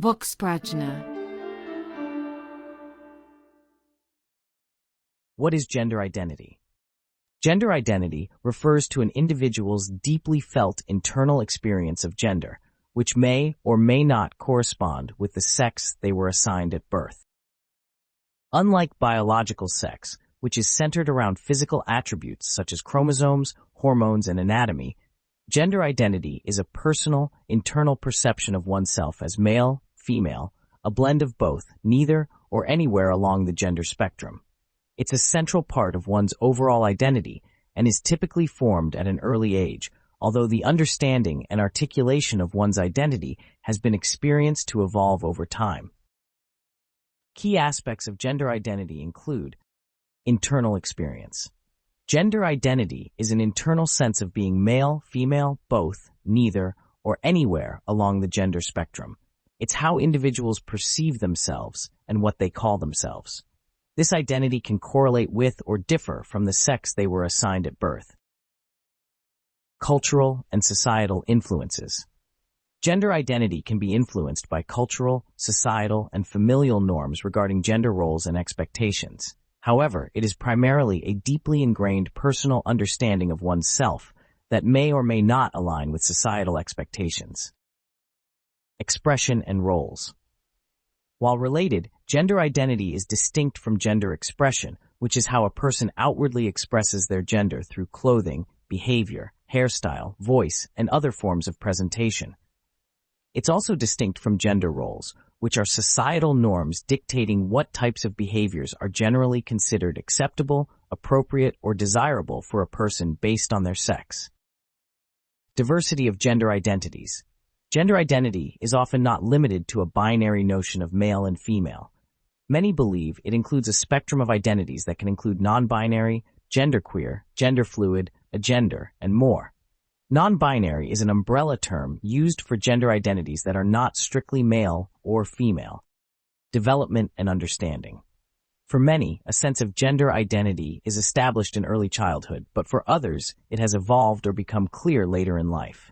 Boxprajna. What is gender identity? Gender identity refers to an individual's deeply felt internal experience of gender, which may or may not correspond with the sex they were assigned at birth. Unlike biological sex, which is centered around physical attributes such as chromosomes, hormones, and anatomy, gender identity is a personal, internal perception of oneself as male, female, a blend of both, neither, or anywhere along the gender spectrum. It's a central part of one's overall identity and is typically formed at an early age, although the understanding and articulation of one's identity has been experienced to evolve over time. Key aspects of gender identity include internal experience. Gender identity is an internal sense of being male, female, both, neither, or anywhere along the gender spectrum. It's how individuals perceive themselves and what they call themselves. This identity can correlate with or differ from the sex they were assigned at birth. Cultural and societal influences. Gender identity can be influenced by cultural, societal, and familial norms regarding gender roles and expectations. However, it is primarily a deeply ingrained personal understanding of oneself that may or may not align with societal expectations. Expression and roles. While related, gender identity is distinct from gender expression, which is how a person outwardly expresses their gender through clothing, behavior, hairstyle, voice, and other forms of presentation. It's also distinct from gender roles, which are societal norms dictating what types of behaviors are generally considered acceptable, appropriate, or desirable for a person based on their sex. Diversity of gender identities. Gender identity is often not limited to a binary notion of male and female. Many believe it includes a spectrum of identities that can include non-binary, genderqueer, gender fluid, agender, and more. Non-binary is an umbrella term used for gender identities that are not strictly male or female. Development and understanding. For many, a sense of gender identity is established in early childhood, but for others, it has evolved or become clear later in life.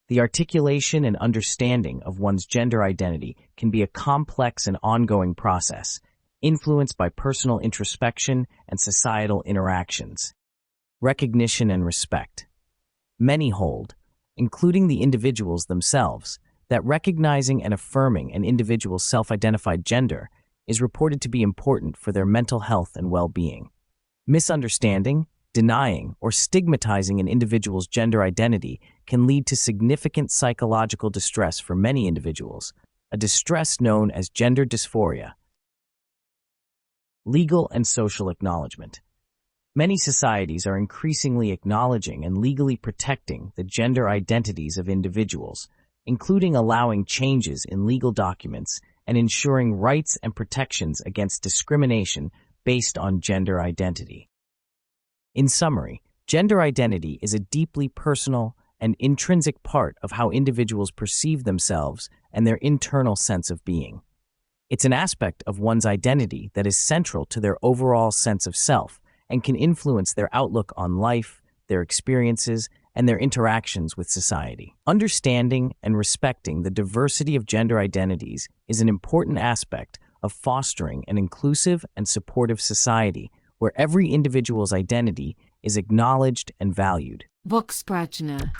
The articulation and understanding of one's gender identity can be a complex and ongoing process, influenced by personal introspection and societal interactions. Recognition and respect. Many hold, including the individuals themselves, that recognizing and affirming an individual's self-identified gender is reported to be important for their mental health and well-being. Misunderstanding, denying, or stigmatizing an individual's gender identity can lead to significant psychological distress for many individuals, a distress known as gender dysphoria. Legal and social acknowledgement. Many societies are increasingly acknowledging and legally protecting the gender identities of individuals, including allowing changes in legal documents and ensuring rights and protections against discrimination based on gender identity. In summary, gender identity is a deeply personal and intrinsic part of how individuals perceive themselves and their internal sense of being. It's an aspect of one's identity that is central to their overall sense of self and can influence their outlook on life, their experiences, and their interactions with society. Understanding and respecting the diversity of gender identities is an important aspect of fostering an inclusive and supportive society where every individual's identity is acknowledged and valued. Boxprajna.